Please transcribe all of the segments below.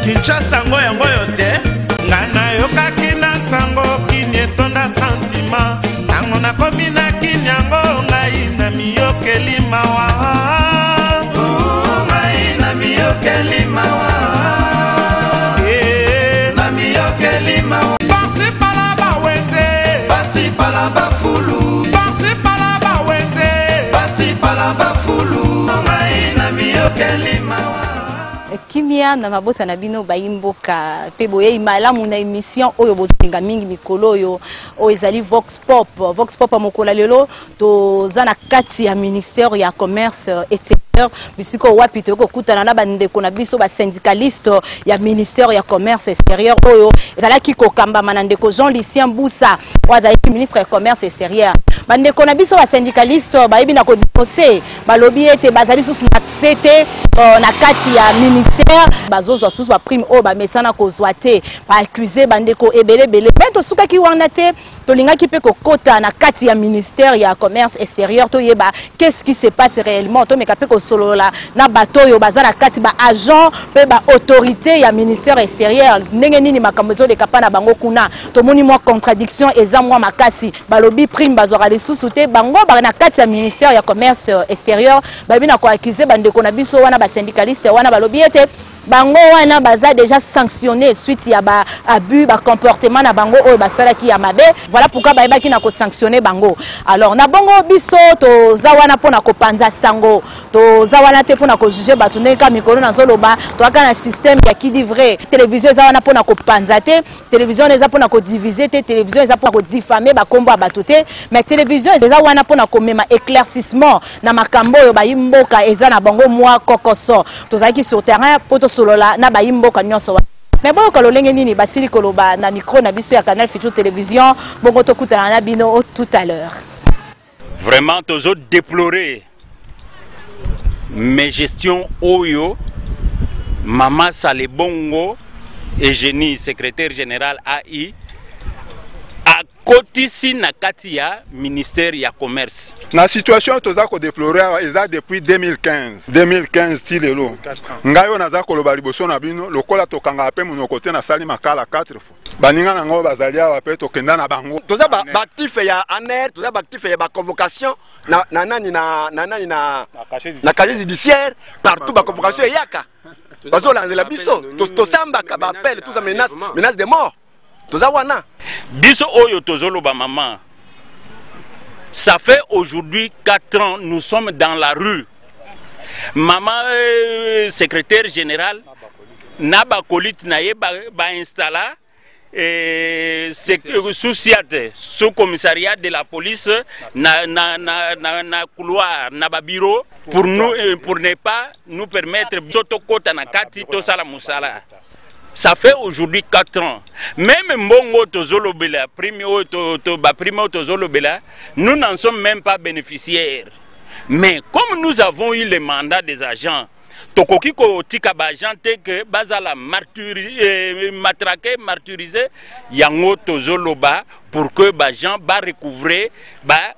Kinshasa ngo yango yote ngana yokaki na sango kini etonda sentima nango nakomi na kinyango ngai na miyokeli mawa ngai na miyokeli mawa na miyokeli mawa pasi pala bawende pasi pala bafulu pasi pala bawende pasi pala bafulu ngai na miyokeli mawa kimia na mabota na bino bayimboka pe boye malamu na émission oyo bozinga mingi mikolo oyo ezali Vox Pop mokola lelo to zana kati ya ministère ya commerce extérieur bisiko wapi to kokutana na bandeko na biso ba syndicaliste ya ministère ya commerce extérieur oyo ezalaki kokamba manandeko Jean-Lucien Boussa wazali ministre ya commerce extérieur bandeko na biso ba syndicaliste bayibi na ko dénoncer balobi ete bazali susu maksete na kati ya ministère bazozwa susu ba prime o ba mesana kozwa te ba accuser bandeko ebele beto suka ki wana te tolingaki pe kokota na kati ya ministère ya commerce extérieur to yeba qu'est-ce qui se passe réellement to meka pe ko solola na bato yo bazala kati ba agent pe ba autorité ya ministère extérieur ndenge nini makambo zo le kapana bango kuna to moni moi contradiction eza moi makasi balobi prime bazora les sous-souté bango ba na kati ya ministère ya commerce extérieur babi na ko accuser bandeko na biso wana ba syndicaliste wana balobi ete bango wana baza déjà sanctionné suite ya ba abus ba comportement na bango oyo basalaki ya mabe voilà pourquoi bayebaki na ko sanctionner bango alors na bongo biso to za wana pona ko panza sango to za wana te pona ko juger batu ndeka mikolo na zoloba to aka na système ya qui dit vrai télévision za wana pona ko panza te télévision eza pona ko diviser te télévision eza pona ko diffamer ba kombo ba batu te mais télévision eza wana pona ko mema éclaircissement na makambo yo bayimboka eza na bango moi kokoso to zaki sur terrain poto solola na bayimboka nyonso mais bon ko lolenge nini basili koloba na micro na biso ya Canal Futur Télévision bongo to kutana na bino tout à l'heure vraiment tozo déplorer mes gestions oyo Mama Sale Bongo et Génie secrétaire général AI a kotisi na kati ya ministère ya commerce. La situation toza ko déplorer eza depuis 2015 ti lelo. Ngayo naza ko loba liboso na bino lokola tokanga pe muno côté na sali makala 4 fois. Baninga nango bazali awa pe tokenda na bango. Toza ba actif ya ANER, toza ba actif ya ba convocation na casier judiciaire partout ba convocation yaka. Bazo la biso to samba ka ba appel tout ça menace de mort. Tozawana. Biso oyo tozoloba maman. Ça fait aujourd'hui 4 ans, nous sommes dans la rue. Maman secrétaire général Naba Kolit naye ba installa sous commissariat de la police na couloir na ba bureau pour nous pour ne pas nous permettre sotokota na kati to sala musala. Ça fait aujourd'hui 4 ans. Même Mbongo Tozolobela, Primo Tozolobela, nous n'en sommes même pas bénéficiaires. Mais comme nous avons eu le mandat des agents, Tokokiko Tika Bajante que Bazala matraqué, martyrisé, Yango Tozoloba pour que Bajan ba recouvrer ba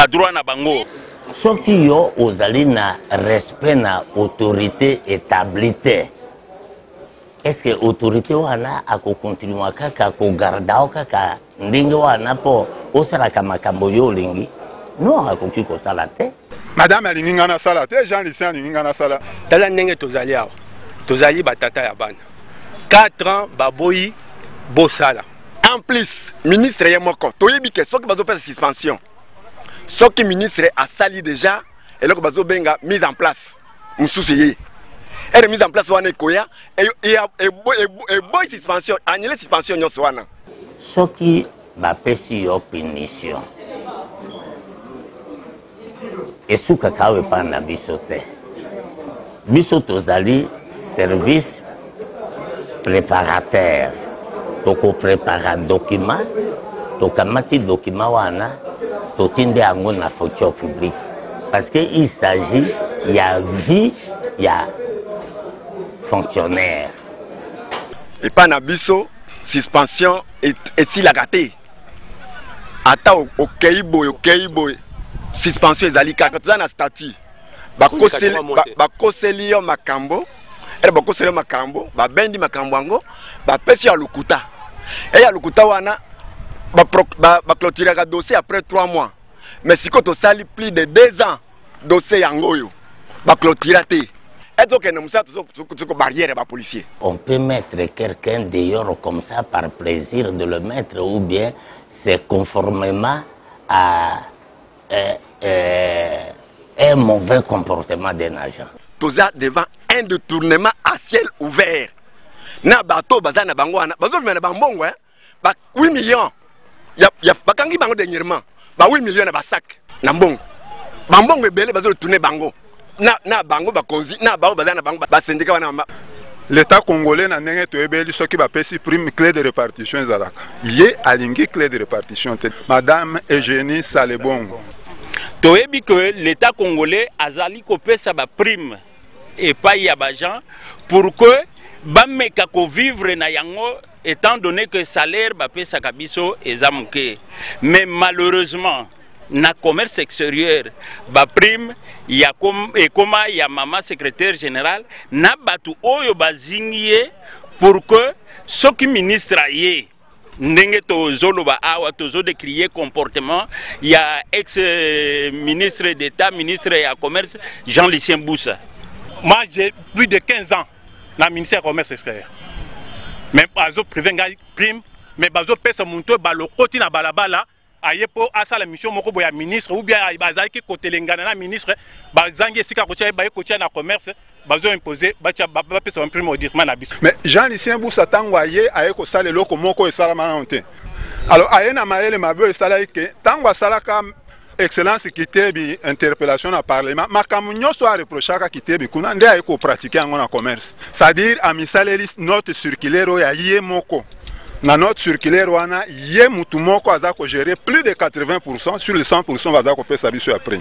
droit na bango. Soki yo ozali na respect na autorité établie. Est-ce que l'autorité wana ako continue kaka ko garda kaka ndenge wana po osala kama kambo yo lingi non akoki ko sala te madame alinga na sala te Jean-Lucien alinga na sala tala ndenge tozali awa tozali batata ya bana 4 ans baboyi bosala en plus ministre yemoko toyebi ke soki bazo faire suspension soki ministre a sali déjà et loko bazo benga mise en place mususu ye elle est mise en place wana koya et boy suspension annulé suspension nyonso wana soki bapesi yo punition esuka kawe pana biso te biso tozali service préparateur toko prépara document tokamati document wana totinde yango na fonction publique parce que il s'agit ya vie ya fonctionnaire. Et pas na biso suspension et si la gâté. Ata au keibo suspension ezali kaka tozana statut. Ba koseli yo makambo et beaucoup sera makambo ba bendi makambo ango ba pesi ya lukuta et ya lukuta wana ba clôturer ka dossier après 3 mois mais si ko to sali plus de 2 ans dossier yango yo ba clôturer te et donc ne musa to barrière ba policier. On peut mettre quelqu'un dehors comme ça par plaisir de le mettre ou bien c'est conformément à un mauvais comportement d'un agent. Tous devant un détournement à ciel ouvert. Na bateau bazana bangwana, bazo mena bambongo ba 8 millions. Ya bakangi bango dernièrement. Ba 8 millions na ba sac na mbongo. Bambongo ebele bazo tourner bango. Na bango ba konzi, na bao bazana bango ba syndicat wana. L'État congolais n'a pas été ce qui va payer prime clé de répartition. Il y a aligné clé de répartition. Madame Eugénie Salebongo. Tu sais que l'État congolais a zali kopé sa prime et pas y a gens pour que bameka ko vivre na yango étant donné que salaire ba pesa kabiso ezamuke. Mais malheureusement na commerce extérieur ba prime ya koma ya mama secrétaire général na batu oyo bazingiye pour que soki ministre aye ndenge tozoloba awa tozo décrier comportement ya ex ministre d'état ministre ya commerce Jean-Lucien Boussa. Moi j'ai plus de 15 ans dans le ministère du commerce extérieur. Mais bazo privé ngai prime mais bazo pesa muntu ba lokoti na balabala aye po asa la mission moko boya ministre ou bien bazali ki kotelengana na ministre bazangi esika kotia ba kotia na commerce bazo imposer ba pesa un prime auditement na biso. Mais Jean-Lucien Boussa tango aye ko sala loko moko esala manante. Alors aye na maele mabe esala ke tango sala ka excellence kitebi interpellation na parlement makamu nyoso a reprochaka kitebi kuna nde aye ko pratiquer en commerce. C'est-à-dire a misale note circulaire ya ye moko. Na note circulaire wana ye mutu moko aza ko gérer plus de 80% sur les 100% baza ko faire sabiso après.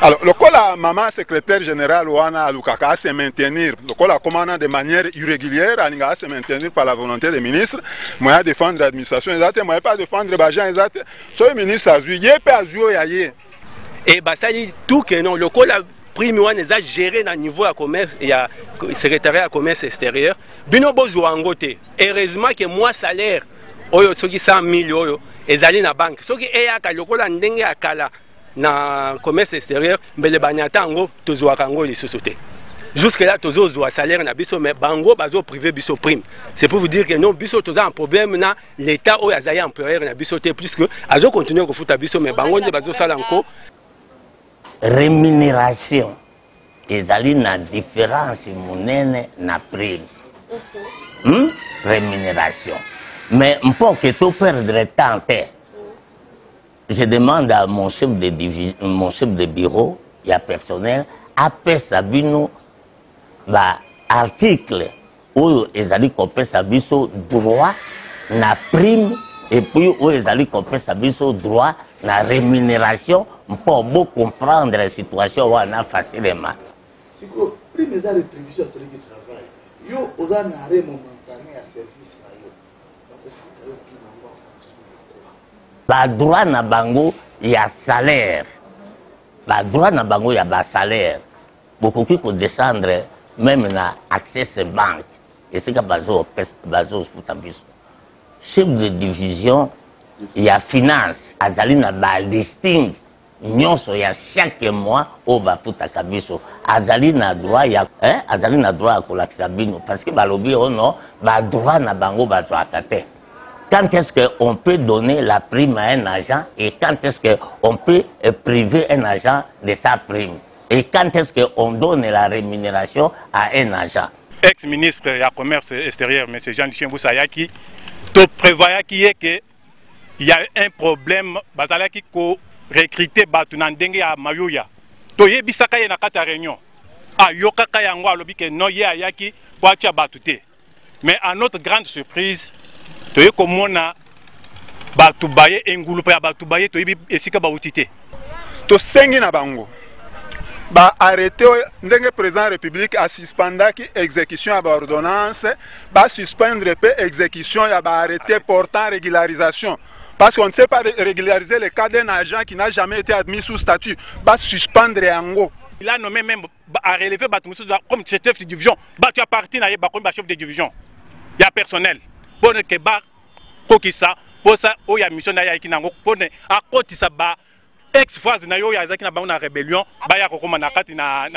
Alors le kola maman secrétaire général wana alukaka a se maintenir le kola commandant de manière irrégulière alinga a se maintenir par la volonté des ministres moyen défendre l'administration exacte moyen pas défendre bagent exact so ministre azu ye pe azu ya ye et basali tout que non le kola prime wana eza géré na niveau ya commerce ya secrétariat ya commerce extérieur bino bozwa ngote heureusement que moi salaire oyo soki 100 000 oyo ezali na banque soki eyaka lokola ndenge ya kala na commerce extérieur mbele banyata ngo tozwaka ngo lisusu te jusque là tozozwa salaire na biso mais bango bazo privé biso prime c'est pour vous dire que non biso toza un problème na l'état oyo azali employeur na biso te puisque azo continuer ko futa biso mais bango nde bazo sala nko rémunération ezali na différence monene na prime rémunération mais pour que tu perdre temps je demande à mon chef de division mon chef de bureau et personnel apesa bino ba article oyo ezali kopesa biso droit na prime et puis oyo ezali kopesa biso droit la rémunération pour bien comprendre la situation wana facilement. Si vous prime les rétributions à celui qui travaille, yo aux arrêt momentané à service na yo. Ba droit na bango ya salaire. Ba droit na bango ya ba salaire. Beaucoup qui ko descendre même na access bank. Et c'est que bazo futabis. Chef de division il y a finance azali na ba listing nyonso ya chaque mois au bafuta kabiso azali na droit ya azali na droit ko lakisa bino parce que balobi ono ba droit na bango ba te. Quand est-ce que on peut donner la prime à un agent et quand est-ce que on peut priver un agent de sa prime et quand est-ce que on donne la rémunération à un agent. Ex-ministre du commerce extérieur monsieur Jean-Lucien Boussa yaki to prévoya qui est que il y a un problème bazala qui ko recruter batu na ndenge ya mayuya to yebisaka ye na kata réunion a yokaka yango alobi ke no ye ayaki po atia batu te mais à notre grande surprise to ye komona batu baye engulu pa batu baye to yebi esika ba utite to sengi na bango ba arrêté ndenge président république a suspendaki exécution ya ba ordonnance ba suspendre pe exécution ya ba arrêté portant régularisation. Parce qu'on ne sait pas régulariser le cas d'un agent qui n'a jamais été admis sous statut. Va suspendre Yango. Il a nommé même à relever comme chef de division, tu as parti na comme chef de division. Il y a personnel. Pour que ba ko ça pour ça il y a mission na ya ki nango pour à côté ça ba ex-phase na yo ya zaki na ba na rébellion ba ya ko na kati na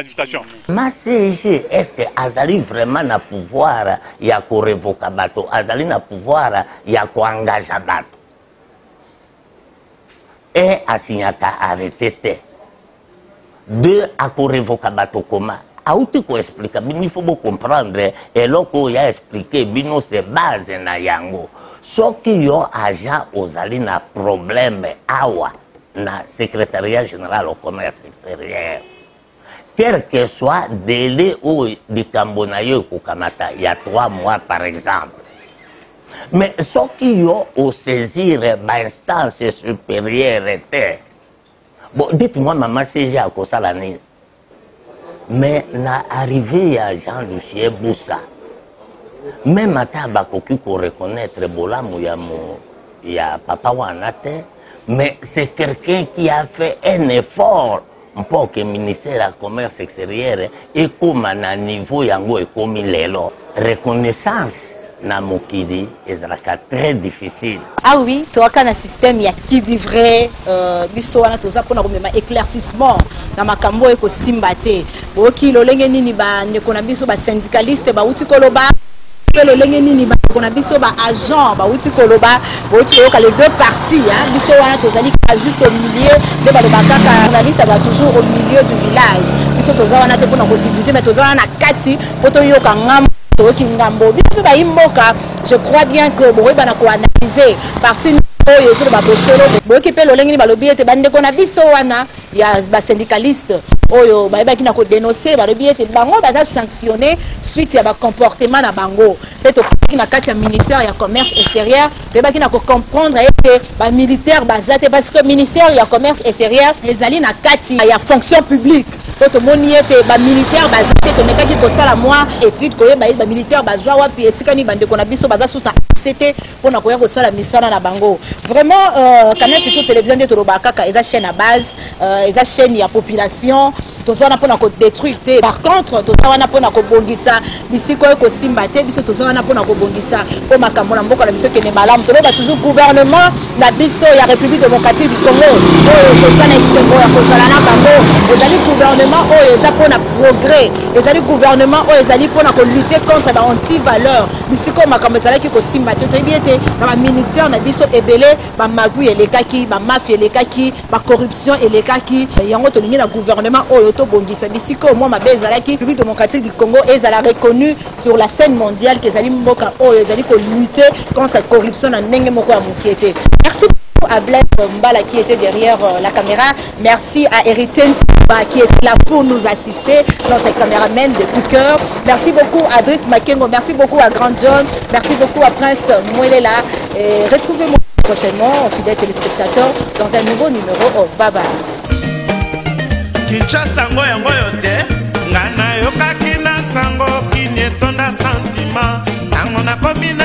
situation. Ma CG est-ce que azali vraiment na pouvoir ya ko révoquer bato, azali na pouvoir ya ko engager bato. Et asignata arrêté. Deux à ko révoquer bato comment? Auti ko expliquer, il faut comprendre et loko ya expliquer bino c'est base na yango. So ki yo agent ozali na problème awa na secrétariat général au commerce extérieur. Quel que soit délai ou di kambonayo kukamata il y a 3 mois par exemple. Mais so ki yo au saisir ba instance supérieure était. Bon, dites-moi maman CG à quoi ça l'année. Mais na arrivé à Jean-Lucien Boussa, même à Tabakoki qu'on reconnaître Bolamu il y a papa Wanate, mais c'est quelqu'un qui a fait un effort pour que le ministère du Commerce extérieur et comme à niveau yango et comme lelo reconnaissance na mokili ezalaka très difficile. Ah oui, toi quand un système il y a qui dit vrai biso wana toza pona komema éclaircissement na makambo eko simbate boki lolenge nini ba ndeko na biso ba syndicaliste ba uti koloba lolenge nini ba ndeko na biso ba agent ba uti koloba boki yoka les deux parties hein biso wana tozali juste au milieu de ba kaka na biso ba toujours au milieu du village biso toza wana te pona ko diviser mais toza wana kati poto yoka ngam je crois bien que vous allez analyser partie il y a des syndicalistes qui dénoncé sanctionné suite à comportement na bango ministère du commerce extérieur qui comprendre que militaire parce que ministère du commerce extérieur les alliés il y a fonction publique militaire étude militaire bazawa puis esikani bande kona biso baza suta c'était pour na koya ko sala misana na bango vraiment Canal Futur télévision de Torobakaka eza chaîne à base eza chaîne ya population tozana pona ko détruire te par contre tozana pona ko bongisa bisiko ko simba te biso tozana pona ko bongisa po makambo na mboka na biso kene malamu toloba toujours gouvernement na biso ya République démocratique du Congo tozana isengo ya kozala na bango ezali gouvernement eza pona progrès ezali gouvernement ezali pona ko lutter contre ba anti-valeur bisiko makambo ezalaki ko simba te toyebi ete na ba ministère na biso ebele ba magui elekaki ba mafia elekaki ba corruption elekaki yango tolingi na gouvernement to bongisa bisiko moi mabe ezalaki République démocratique du Congo ezala reconnu sur la scène mondiale que ezali mboka ezali ko lutter contre la corruption na ndenge moko ya mokiete. Merci à Blaise Mbala qui était derrière la caméra. Merci à Eritine qui était là pour nous assister dans cette caméraman depuis cœur. Merci beaucoup à Driss Makengo, merci beaucoup à Grand John, merci beaucoup à Prince Mouelela. Et retrouvez-moi prochainement, fidèles téléspectateurs, dans un nouveau numéro au Baba. Kinshasa ngoya ngoyo te ngana yokaki na sango kinietonda sentiment nango na komina